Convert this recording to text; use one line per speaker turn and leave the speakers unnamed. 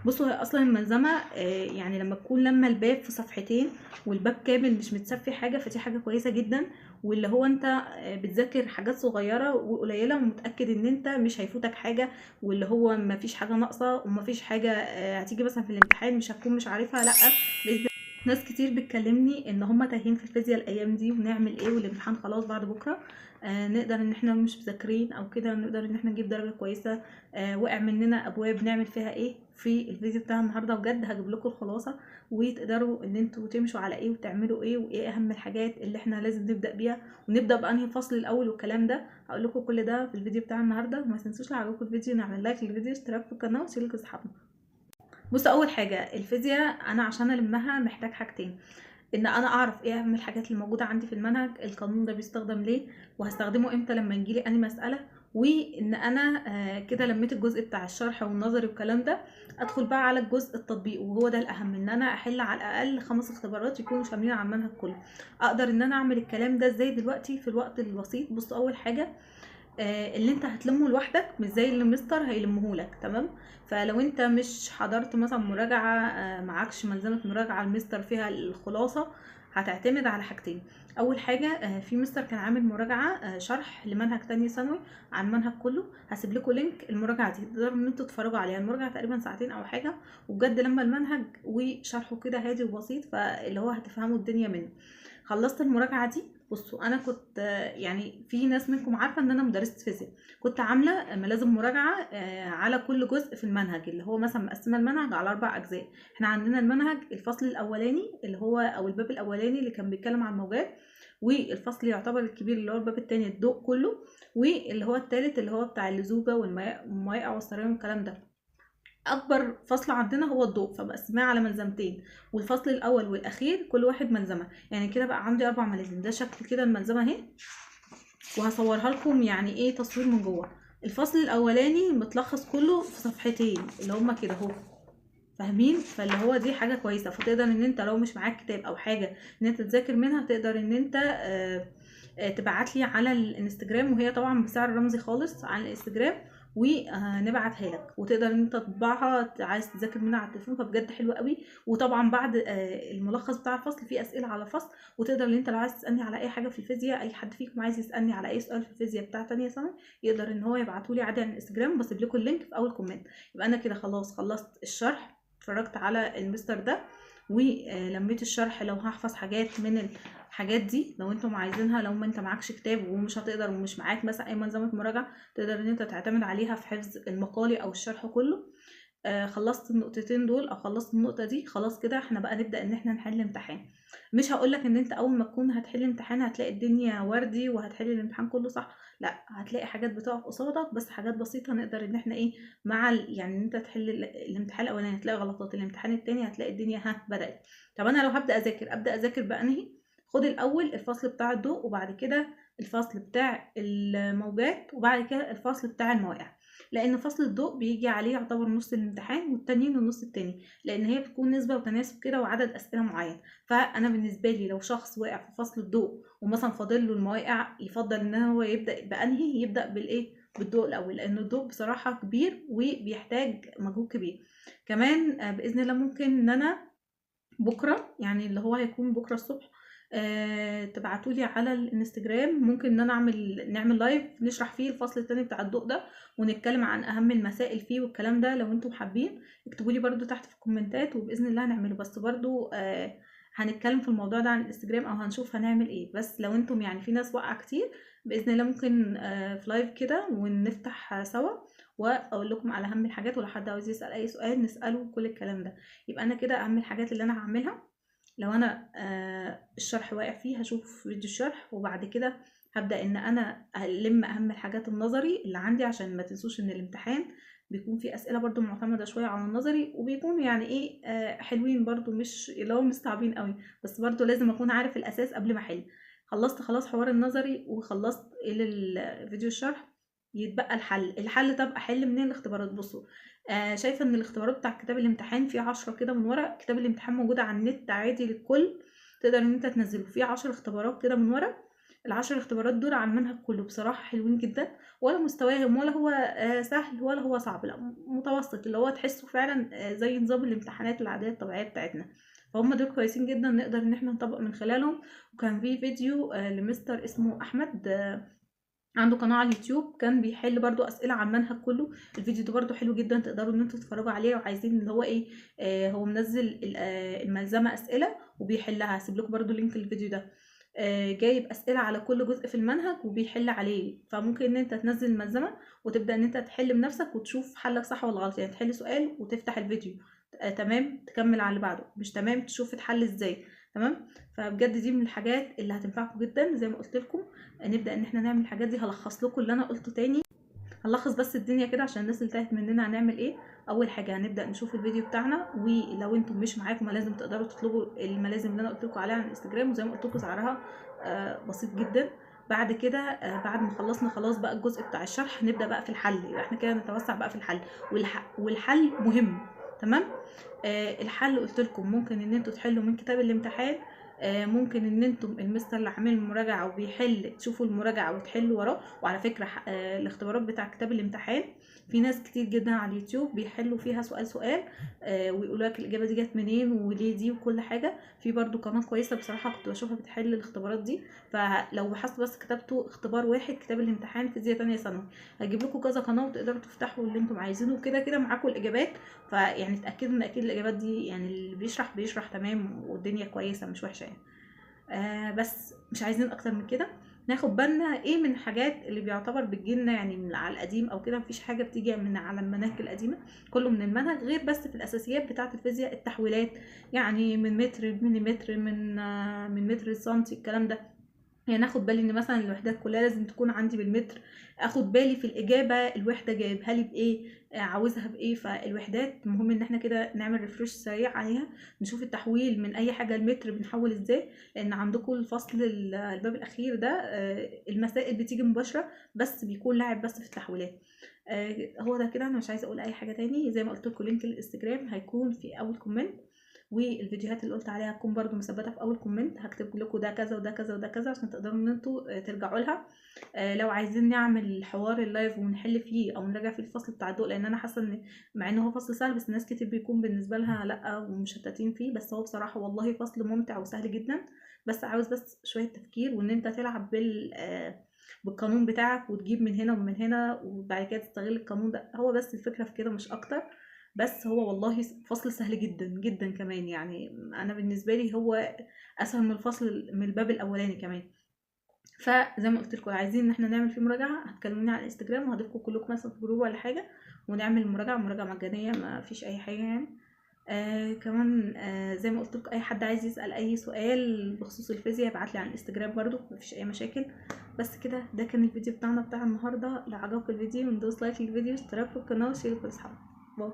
بصوا، هي اصلا الملزمه يعني لما تكون لما الباب في صفحتين والباب كامل مش متصفي حاجه، فدي حاجه كويسه جدا. واللي هو انت بتذاكر حاجات صغيره وقليله ومتاكد ان انت مش هيفوتك حاجه، واللي هو مفيش حاجه ناقصه ومفيش حاجه هتيجي مثلا في الامتحان مش هتكون مش عارفها. لا، باذن. ناس كتير بتكلمني ان هم تايهين في الفيزياء الايام دي ونعمل ايه والامتحان خلاص بعد بكره. نقدر ان احنا مش مذاكرين او كده نقدر ان احنا نجيب درجه كويسه. وقع مننا ابواب نعمل فيها ايه في الفيديو بتاع النهارده. بجد هجيب لكم الخلاصه وتقدروا ان انتوا تمشوا على ايه وتعملوا ايه وايه اهم الحاجات اللي احنا لازم نبدا بيها، ونبدا بانهي فصل الاول والكلام ده. هقول لكم كل ده في الفيديو بتاع النهارده. وما تنسوش لو عجبكم الفيديو نعمل لايك للفيديو، اشتراك في القناه وشاركوا اصحابنا. بص، اول حاجه الفيزياء انا عشان المها محتاج حاجتين: ان انا اعرف ايه اهم الحاجات اللي موجوده عندي في المنهج، القانون ده بيستخدم ليه وهستخدمه امتى لما يجيلي اني مساله، وان انا كده لميت الجزء بتاع الشرح والنظري والكلام ده. ادخل بقى على الجزء التطبيقي، وهو ده الاهم، ان انا احل على الاقل 5 اختبارات يكونوا شاملين على المنهج كله. اقدر ان انا اعمل الكلام ده ازاي دلوقتي في الوقت البسيط؟ بص، اول حاجه اللي انت هتلمه لوحدك مش زي اللي مستر هيلمهولك، تمام؟ فلو انت مش حضرت مثلا مراجعة معكش ملزمة مراجعة المستر فيها الخلاصة، هتعتمد على حاجتين. اول حاجة في مستر كان عامل مراجعة شرح لمنهج تانية ثانوي عن المنهج كله. هسيب لكم لينك المراجعة دي تقدروا ان انتوا تتفرجوا عليها. المراجعة تقريبا ساعتين او حاجة، وبجد لما المنهج وشرحه كده هادي وبسيط، فاللي هو هتفهموا الدنيا منه. خلصت المراجعة دي. بصوا، انا كنت يعني في ناس منكم عارفه ان انا مدرسه فيزياء، كنت عامله ملازم مراجعه على كل جزء في المنهج، اللي هو مثلا مقسمه المنهج على 4 اجزاء. احنا عندنا المنهج الفصل الاولاني اللي هو او الباب الاولاني اللي كان بيتكلم عن الموجات، والفصل يعتبر الكبير اللي هو الباب التاني الضوء كله، واللي هو التالت اللي هو بتاع اللزوجه والمواقع والسريان والكلام ده. اكبر فصل عندنا هو الضوء، فبقسماه على ملزمتين، والفصل الاول والاخير كل واحد ملزمه. يعني كده بقى عندي 4 ملازم. ده شكل كده الملزمه اهي، وهصورها لكم يعني ايه تصوير من جوه. الفصل الاولاني متلخص كله في صفحتين اللي هما كده اهو، فاهمين؟ فاللي هو دي حاجه كويسه، فتقدر ان انت لو مش معاك كتاب او حاجه ان انت تذاكر منها، تقدر ان انت تبعت لي على الانستجرام، وهي طبعا بسعر رمزي خالص على الانستجرام، ونبعتها لك. وتقدر ان انت تطبعها عايز تذاكر منها على التليفون، فبجد حلوه قوي. وطبعا بعد الملخص بتاع الفصل فيه اسئله على فصل، وتقدر ان انت لو عايز تسالني على اي حاجه في الفيزياء، اي حد فيكم عايز يسالني على اي سؤال في الفيزياء بتاع تانية ثانوي، يقدر ان هو يبعته لي عادي على الانستجرام، بسيب لكم اللينك في اول كومنت. يبقى انا كده خلاص خلصت الشرح، اتفرجت على المستر ده ولميت الشرح. لو هحفظ حاجات من الحاجات دي لو انتم عايزينها، لو ما انت معكش كتاب ومش هتقدر ومش معاك مثلا اي ملزمه مراجعه، تقدر ان انت تعتمد عليها في حفظ المقالي او الشرح كله. خلصت النقطتين دول او خلصت النقطه دي، خلاص كده احنا بقى نبدا ان احنا نحل امتحان. مش هقولك ان انت اول ما تكون هتحل امتحان هتلاقي الدنيا وردي وهتحل الامتحان كله صح، لا، هتلاقي حاجات بتقف قصادك بس حاجات بسيطه نقدر ان احنا ايه مع يعني ان انت تحل الامتحان الاولاني هتلاقي غلطات، الامتحان التاني هتلاقي الدنيا ها بدات. طب انا لو هبدا اذاكر، ابدا اذاكر بانهي؟ خد الاول الفصل بتاع الضوء، وبعد كده الفصل بتاع الموجات، وبعد كده الفصل بتاع المواقع. لان فصل الضوء بيجي عليه يعتبر نص الامتحان، والتانيين النص التاني، لان هي بتكون نسبه وتناسب كده وعدد اسئله معين. فانا بالنسبه لي لو شخص واقع في فصل الضوء ومثلا فاضل له المواقع، يفضل ان هو يبدا بانهي؟ يبدا بالايه؟ بالضوء الاول، لان الضوء بصراحه كبير وبيحتاج مجهود كبير. كمان باذن الله ممكن ان انا بكره، يعني اللي هو هيكون بكره الصبح، تبعتولي على الانستجرام، ممكن ان انا نعمل لايف نشرح فيه الفصل التاني بتاع الضوء ده، ونتكلم عن اهم المسائل فيه والكلام ده. لو انتم حابين اكتبولي برضو تحت في الكومنتات، وباذن الله هنعمله. بس برضو هنتكلم في الموضوع ده عن الانستجرام او هنشوف هنعمل ايه. بس لو انتم يعني في ناس واقعه كتير، باذن الله ممكن في لايف كده ونفتح سوا، واقول لكم على اهم الحاجات، ولو حد عاوز يسال اي سؤال نساله كل الكلام ده. يبقى انا كده اهم الحاجات اللي انا هعملها. لو انا الشرح واقع فيه هشوف فيديو الشرح، وبعد كده هبدأ ان انا ألم اهم الحاجات النظري اللي عندي، عشان ما تنسوش ان الامتحان بيكون فيه اسئله برضو معتمده شويه على النظري، وبيكون يعني ايه حلوين برضو، مش اللي هو مش صعبين قوي، بس برضو لازم اكون عارف الاساس قبل ما احل. خلصت خلاص حوار النظري وخلصت الفيديو الشرح، يتبقى الحل. طب احل منين الاختبارات؟ بصوا، شايفه ان الاختبارات بتاع كتاب الامتحان فيه 10 كده من ورا. كتاب الامتحان موجود على النت عادي للكل، تقدر ان انت تنزله فيه 10 اختبارات كده من ورا. ال10 اختبارات دول على المنهج كله بصراحة حلوين جدا، ولا مستواهم ولا هو سهل ولا هو صعب، لا متوسط، اللي هو تحسه فعلا زي نظام الامتحانات العادية الطبيعية بتاعتنا. فهم دول كويسين جدا نقدر ان احنا نطبق من خلالهم. وكان في فيديو لمستر اسمه احمد، عنده قناة على اليوتيوب، كان بيحل برضو اسئلة عن المنهج كله. الفيديو ده برضو حلو جدا، تقدروا ان انتوا تتفرجوا عليه. وعايزين اللي هو ايه، هو منزل الملزمة اسئلة وبيحلها، هسيب لكم برضو لينك الفيديو ده. جايب اسئله على كل جزء في المنهج وبيحل عليه، فممكن ان انت تنزل الملزمه وتبدا ان انت تحل بنفسك وتشوف حلك صح ولا غلط. يعني تحل سؤال وتفتح الفيديو، تمام تكمل على اللي بعده، مش تمام تشوف اتحل ازاي. تمام. فبجد دي من الحاجات اللي هتنفعكم جدا زي ما قلت لكم. نبدا ان احنا نعمل الحاجات دي. هلخص لكم اللي انا قلته تاني، هنلخص بس الدنيا كده عشان الناس اللي تاهت مننا. هنعمل ايه؟ اول حاجه هنبدا نشوف الفيديو بتاعنا، ولو انتم مش معاكم ملازم تقدروا تطلبوا الملازم اللي انا قلت لكم عليها على الانستجرام، وزي ما قلت لكم سعرها بسيط جدا. بعد كده بعد ما خلصنا خلاص بقى الجزء بتاع الشرح، نبدا بقى في الحل. يبقى احنا كده نتوسع بقى في الحل، والحل مهم. تمام. الحل قلت لكم ممكن ان انتوا تحلوا من كتاب الامتحان، ممكن ان انتم المستر اللي عامل مراجعه وبيحل تشوفوا المراجعه وتحلوا وراه. وعلى فكره الاختبارات بتاع كتاب الامتحان في ناس كتير جدا على اليوتيوب بيحلوا فيها سؤال سؤال، ويقولوا لك الاجابه دي جت منين وليه دي وكل حاجه. في برضو قناه كويسه بصراحه كنت بشوفها بتحل الاختبارات دي. فلو بحثتوا بس كتبتوا اختبار واحد كتاب الامتحان فيزياء تانية ثانوي، هجيب لكم كذا قناه وتقدروا تفتحوا اللي انتم عايزينه. وكده كده معاكم الاجابات، فيعني اتاكدوا ان اكيد الاجابات دي يعني اللي بيشرح تمام والدنيا كويسه مش وحشه يعني. بس مش عايزين اكتر من كده. ناخد بالنا ايه من الحاجات اللي بيعتبر بتجيلنا يعني من على القديم او كده. مفيش حاجه بتيجي من على المناهج القديمه، كله من المنهج، غير بس في الاساسيات بتاعه الفيزياء، التحويلات يعني من متر لمليمتر، من متر لسنتي، الكلام ده. يعني اخد بالي ان مثلا الوحدات كلها لازم تكون عندي بالمتر، اخد بالي في الاجابه الوحده جايبها لي بايه، عاوزها بايه. فالوحدات مهم ان احنا كده نعمل ريفرش سريع عليها، نشوف التحويل من اي حاجه المتر بنحول ازاي. لان عندكم الفصل الباب الاخير ده المسائل بتيجي مباشره، بس بيكون لاعب بس في التحويلات. هو ده كده، انا مش عايزه اقول اي حاجه تاني. زي ما قلت لكم لينك الانستجرام هيكون في اول كومنت، والفيديوهات اللي قلت عليها هتكون برضو مثبته في اول كومنت. هكتب لكم ده كذا وده كذا وده كذا عشان تقدروا ان انتوا ترجعوا لها. لو عايزين نعمل حوار اللايف ونحل فيه او نراجع فيه الفصل بتاع الضوء، لان انا حاسه ان مع ان هو فصل سهل بس ناس كتير بيكون بالنسبه لها لا ومشتتين فيه، بس هو بصراحه والله فصل ممتع وسهل جدا. بس عاوز بس شويه تفكير، وان انت تلعب بالقانون بتاعك وتجيب من هنا ومن هنا وبعد كده تستغل القانون ده. هو بس الفكره في كده مش اكتر. بس هو والله فصل سهل جدا جدا كمان. يعني انا بالنسبه لي هو اسهل من الفصل من الباب الاولاني كمان. فزي ما قلت لكم عايزين ان احنا نعمل فيه مراجعه، هتكلموني على الانستجرام وهضيفكم كلكم مثلا في جروب ولا حاجه ونعمل مراجعه مجانيه، ما فيش اي حاجه يعني. كمان زي ما قلت لكم اي حد عايز يسال اي سؤال بخصوص الفيزياء ابعت لي على الانستجرام برضو، مفيش اي مشاكل. بس كده ده كان الفيديو بتاعنا بتاع النهارده. لو عجبكم الفيديو ندوس لايك للفيديو، اشتراك في القناه وشير لاصحابكم. باي.